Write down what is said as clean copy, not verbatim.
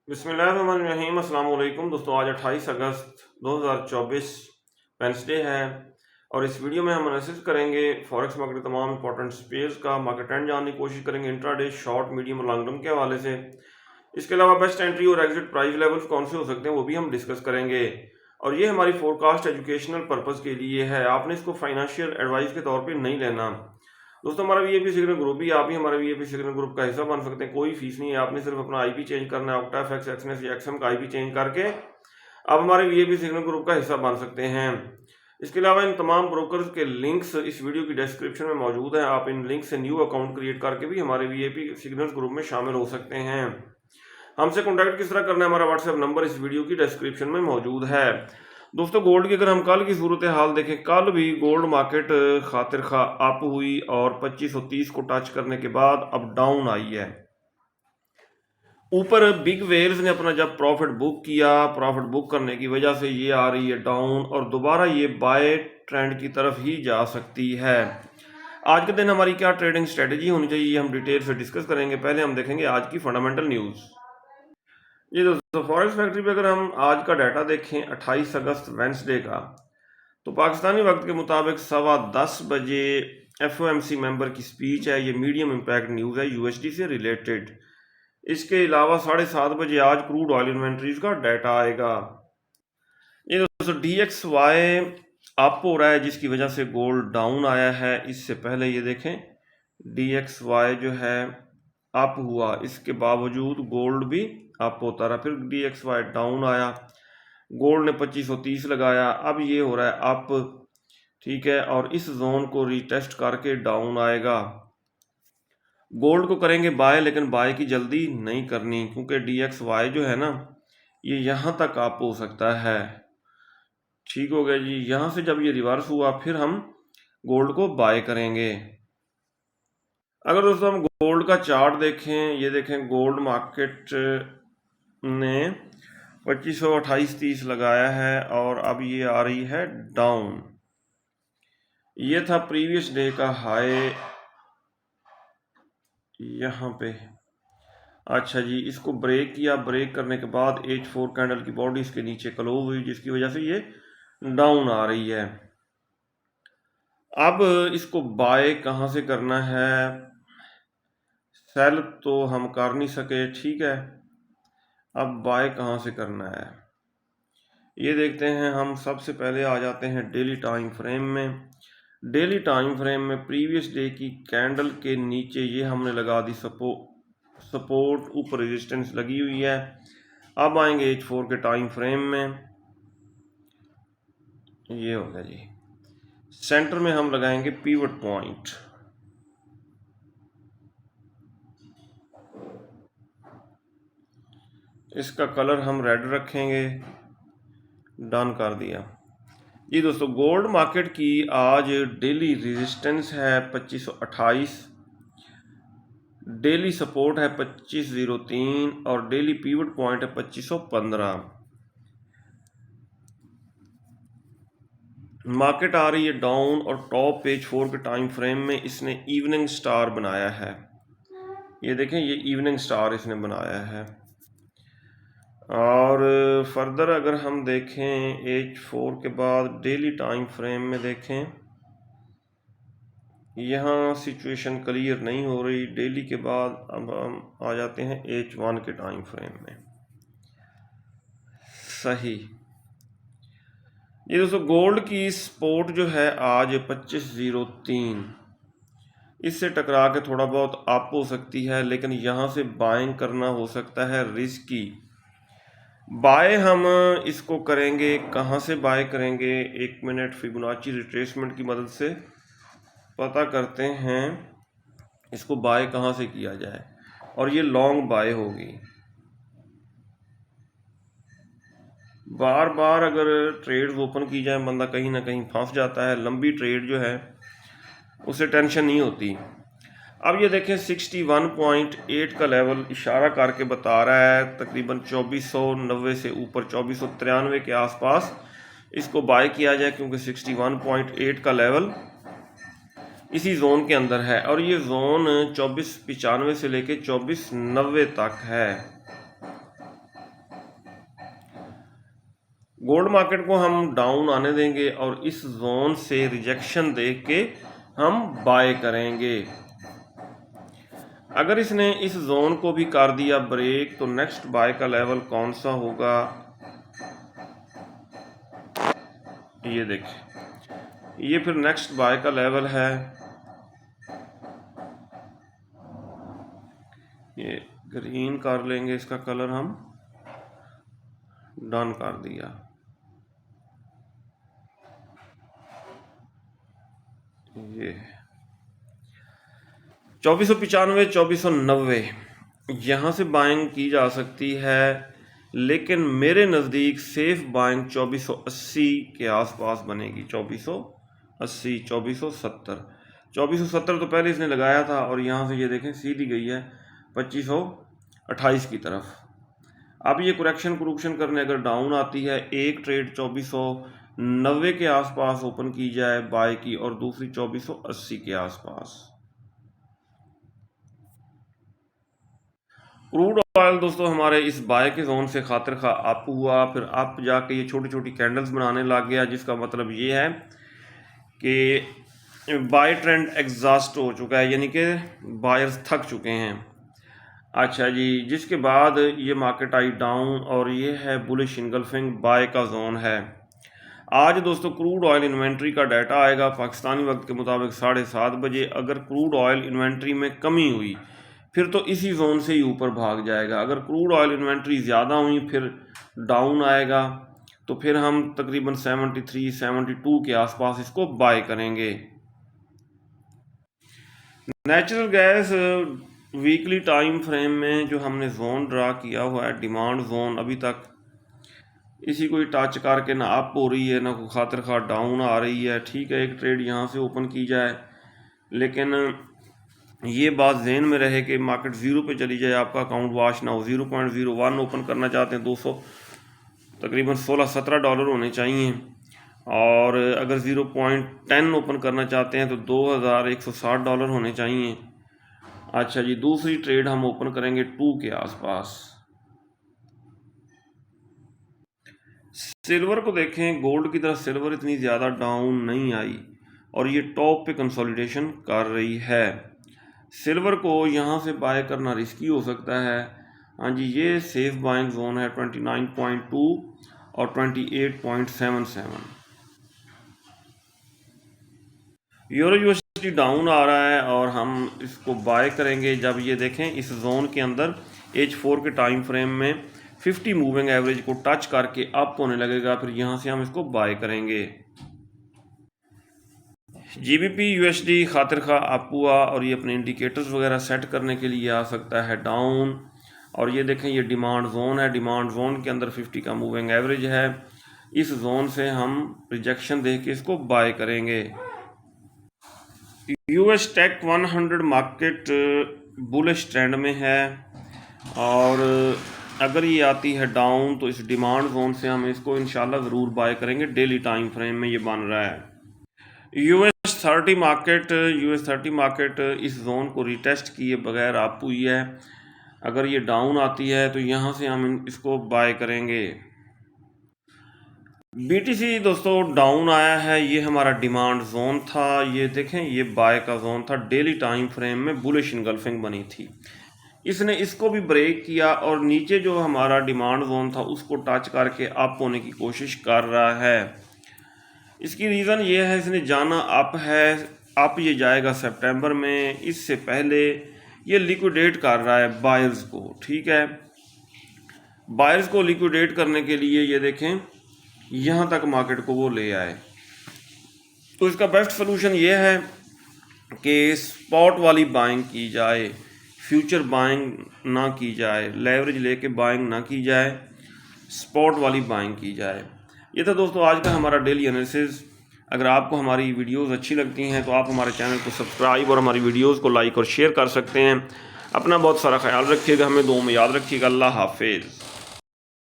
बिस्मिल्लाहिर्रहमानिर्रहीम। अस्सलाम वालेकुम दोस्तों, आज 28 अगस्त 2024 वेंसडे है और इस वीडियो में हम एनालिसिस करेंगे फॉरेक्स मार्केट के तमाम इंपॉर्टेंट स्पेयर्स का मार्केट ट्रेंड जानने की कोशिश करेंगे इंट्राडे, शॉर्ट, मीडियम और लॉन्ग टर्म के हवाले से। इसके अलावा बेस्ट एंट्री और एग्जिट प्राइस लेवल्स कौन से हो सकते हैं वो भी हम डिस्कस करेंगे। और ये हमारी फोरकास्ट एजुकेशनल पर्पज़ के लिए है, आपने इसको फाइनेंशियल एडवाइस के तौर पर नहीं लेना। दोस्तों, हमारा वीआईपी सिग्नल ग्रुप भी, आप भी हमारे वीआईपी सिग्नल ग्रुप का हिस्सा बन सकते हैं। कोई फीस नहीं है, आपने सिर्फ अपना आईपी चेंज करना है। ऑक्टा एफएक्स, एक्सनेस या एक्सएम का आईपी चेंज करके आप हमारे वीआईपी सिग्नल ग्रुप का हिस्सा बन सकते हैं। इसके अलावा इन तमाम ब्रोकर्स के लिंक्स इस वीडियो की डिस्क्रिप्शन में मौजूद हैं। आप इन लिंक से न्यू अकाउंट क्रिएट करके भी हमारे वीआईपी सिग्नल ग्रुप में शामिल हो सकते हैं। हमसे कॉन्टैक्ट किस तरह करना है, हमारा व्हाट्सएप नंबर इस वीडियो की डिस्क्रिप्शन में मौजूद है। दोस्तों, गोल्ड की अगर हम कल की सूरत हाल देखें, कल भी गोल्ड मार्केट खातिर खा अप हुई और 2530 को टच करने के बाद अब डाउन आई है। ऊपर बिग वेल्स ने अपना जब प्रॉफिट बुक किया, प्रॉफिट बुक करने की वजह से ये आ रही है डाउन और दोबारा ये बाय ट्रेंड की तरफ ही जा सकती है। आज के दिन हमारी क्या ट्रेडिंग स्ट्रेटेजी होनी चाहिए, ये हम डिटेल से डिस्कस करेंगे। पहले हम देखेंगे आज की फंडामेंटल न्यूज़। जी दोस्तों, फॉरेक्स फैक्ट्री पे अगर हम आज का डाटा देखें 28 अगस्त वेंसडे का, तो पाकिस्तानी वक्त के मुताबिक 10:15 बजे एफओएमसी मेंबर की स्पीच है। ये मीडियम इम्पैक्ट न्यूज़ है यूएसडी से रिलेटेड। इसके अलावा 7:30 बजे आज क्रूड ऑयल इन्वेंट्रीज का डाटा आएगा। ये दोस्तों, DXY अप हो रहा है जिसकी वजह से गोल्ड डाउन आया है। इससे पहले ये देखें, DXY जो है अप हुआ, इसके बावजूद गोल्ड भी अप होता रहा, फिर DXY डाउन आया, गोल्ड ने 2530 लगाया, अब ये हो रहा है अप, ठीक है, और इस जोन को रीटेस्ट करके डाउन आएगा। गोल्ड को करेंगे बाय, लेकिन बाय की जल्दी नहीं करनी क्योंकि DXY जो है ना, ये यहाँ तक अप हो सकता है। ठीक हो गया जी। यहाँ से जब ये रिवर्स हुआ फिर हम गोल्ड को बाय करेंगे। अगर दोस्तों हम गोल्ड का चार्ट देखें, ये देखें गोल्ड मार्केट ने 2528-30 लगाया है और अब ये आ रही है डाउन। ये था प्रीवियस डे का हाई यहाँ पे। अच्छा जी, इसको ब्रेक किया, ब्रेक करने के बाद H4 कैंडल की बॉडी इसके नीचे क्लोज हुई जिसकी वजह से ये डाउन आ रही है। अब इसको बाय कहाँ से करना है, सेल तो हम कर नहीं सके, ठीक है, अब बाय कहाँ से करना है ये देखते हैं। हम सबसे पहले आ जाते हैं डेली टाइम फ्रेम में। डेली टाइम फ्रेम में प्रीवियस डे की कैंडल के नीचे ये हमने लगा दी सपोर्ट, ऊपर रेजिस्टेंस लगी हुई है। अब आएंगे H4 के टाइम फ्रेम में, ये हो गया जी। सेंटर में हम लगाएंगे पिवट पॉइंट, इसका कलर हम रेड रखेंगे, डन कर दिया जी। दोस्तों, गोल्ड मार्केट की आज डेली रेजिस्टेंस है 2528, डेली सपोर्ट है 2503 और डेली पिवट पॉइंट है 2515। मार्केट आ रही है डाउन और टॉप पेज 4 के टाइम फ्रेम में इसने इवनिंग स्टार बनाया है। ये देखें, ये इवनिंग स्टार इसने बनाया है। और फर्दर अगर हम देखें H4 के बाद डेली टाइम फ्रेम में देखें, यहाँ सिचुएशन क्लियर नहीं हो रही। डेली के बाद अब हम आ जाते हैं H1 के टाइम फ्रेम में। सही। ये दोस्तों, गोल्ड की सपोर्ट जो है आज 2503, इससे टकरा के थोड़ा बहुत अप हो सकती है, लेकिन यहाँ से बाइंग करना हो सकता है रिस्की। बाय हम इसको करेंगे, कहाँ से बाय करेंगे, 1 मिनट फिबोनाची रिट्रेसमेंट की मदद से पता करते हैं इसको बाय कहाँ से किया जाए। और ये लॉन्ग बाय होगी। बार बार अगर ट्रेड ओपन की जाए बंदा कहीं ना कहीं फंस जाता है। लंबी ट्रेड जो है उससे टेंशन नहीं होती। अब ये देखें, 61.8 का लेवल इशारा करके बता रहा है तकरीबन 2490 से ऊपर 2493 के आसपास इसको बाय किया जाए, क्योंकि 61.8 का लेवल इसी जोन के अंदर है और ये जोन 2495 से लेके 2490 तक है। गोल्ड मार्केट को हम डाउन आने देंगे और इस जोन से रिजेक्शन देख के हम बाय करेंगे। अगर इसने इस जोन को भी कर दिया ब्रेक तो नेक्स्ट बाय का लेवल कौन सा होगा, ये देखिए, ये फिर नेक्स्ट बाय का लेवल है। ये ग्रीन कर लेंगे, इसका कलर हम डन कर दिया। ये 2495, 2490 यहाँ से बाइंग की जा सकती है, लेकिन मेरे नज़दीक सेफ बाइंग 2480 के आसपास बनेगी। 2480, 2470, 2470 तो पहले इसने लगाया था और यहाँ से ये देखें सीधी गई है 2528 की तरफ। अब ये कुरेक्शन करने अगर डाउन आती है, एक ट्रेड 2490 के आसपास ओपन की जाए बाय की और दूसरी 2480 के आसपास। क्रूड ऑयल दोस्तों हमारे इस बाय के जोन से खातिर खा अप हुआ, फिर अप जाके ये छोटी छोटी कैंडल्स बनाने लग गया, जिसका मतलब ये है कि बाय ट्रेंड एग्जॉस्ट हो चुका है, यानी कि बायर्स थक चुके हैं। अच्छा जी, जिसके बाद ये मार्केट आई डाउन और ये है बुलिश इनगल्फिंग बाय का जोन है। आज दोस्तों क्रूड ऑयल इन्वेंट्री का डाटा आएगा पाकिस्तानी वक्त के मुताबिक 7:30 बजे। अगर क्रूड ऑयल इन्वेंट्री में कमी हुई फिर तो इसी जोन से ही ऊपर भाग जाएगा। अगर क्रूड ऑयल इन्वेंट्री ज़्यादा हुई फिर डाउन आएगा, तो फिर हम तकरीबन 73, 72 के आसपास इसको बाय करेंगे। Natural gas weekly time frame में जो हमने जोन ड्रा किया हुआ है, डिमांड जोन, अभी तक इसी को ही टच करके ना अप हो रही है ना कोई खातिर खा डाउन आ रही है। ठीक है, एक ट्रेड यहाँ से ओपन की जाए, लेकिन ये बात जहन में रहे कि मार्केट ज़ीरो पे चली जाए, आपका अकाउंट वॉश ना हो। 0.01 ओपन करना चाहते हैं, 200 तकरीबन $16-17 होने चाहिए, और अगर 0.10 ओपन करना चाहते हैं तो $2160 होने चाहिए। अच्छा जी, दूसरी ट्रेड हम ओपन करेंगे 2 के आसपास। सिल्वर को देखें, गोल्ड की तरह सिल्वर इतनी ज़्यादा डाउन नहीं आई और ये टॉप पे कंसोलिडेशन कर रही है। सिल्वर को यहाँ से बाय करना रिस्की हो सकता है। हाँ जी, ये सेफ बाइंग जोन है 29.2 और 28.77। यूरो यूएसडी डाउन आ रहा है और हम इसको बाय करेंगे जब ये देखें इस जोन के अंदर H4 के टाइम फ्रेम में 50 मूविंग एवरेज को टच करके अप होने लगेगा, फिर यहाँ से हम इसको बाय करेंगे। GBP USD खातिर खा अप हुआ और ये अपने इंडिकेटर्स वगैरह सेट करने के लिए आ सकता है डाउन। और ये देखें, ये डिमांड जोन है, डिमांड जोन के अंदर 50 का मूविंग एवरेज है। इस जोन से हम रिजेक्शन देख के इसको बाय करेंगे। US tech 100 market bullish trend में है और अगर ये आती है डाउन तो इस डिमांड जोन से हम इसको इंशाल्लाह ज़रूर बाय करेंगे। डेली टाइम फ्रेम में ये बन रहा है। US 30 मार्केट इस जोन को रिटेस्ट किए बगैर अप हुई है। अगर ये डाउन आती है तो यहाँ से हम इसको बाय करेंगे। BTC दोस्तों डाउन आया है, ये हमारा डिमांड जोन था, ये देखें ये बाय का जोन था। डेली टाइम फ्रेम में बुलिश इनगल्फिंग बनी थी, इसने इसको भी ब्रेक किया और नीचे जो हमारा डिमांड जोन था उसको टच करके अप होने की कोशिश कर रहा है। इसकी रीज़न ये है, इसने जाना अप है, अप ये जाएगा सितंबर में। इससे पहले ये लिक्विडेट कर रहा है बायर्स को। ठीक है, बायर्स को लिक्विडेट करने के लिए ये देखें यहाँ तक मार्केट को वो ले आए। तो इसका बेस्ट सोल्यूशन ये है कि स्पॉट वाली बाइंग की जाए, फ्यूचर बाइंग ना की जाए, लेवरेज लेके बाइंग ना की जाए, स्पॉट वाली बाइंग की जाए। ये था दोस्तों आज का हमारा डेली एनालिसिस। अगर आपको हमारी वीडियोस अच्छी लगती हैं तो आप हमारे चैनल को सब्सक्राइब और हमारी वीडियोस को लाइक और शेयर कर सकते हैं। अपना बहुत सारा ख्याल रखिएगा, हमें दुआ में याद रखिएगा। अल्लाह हाफिज़।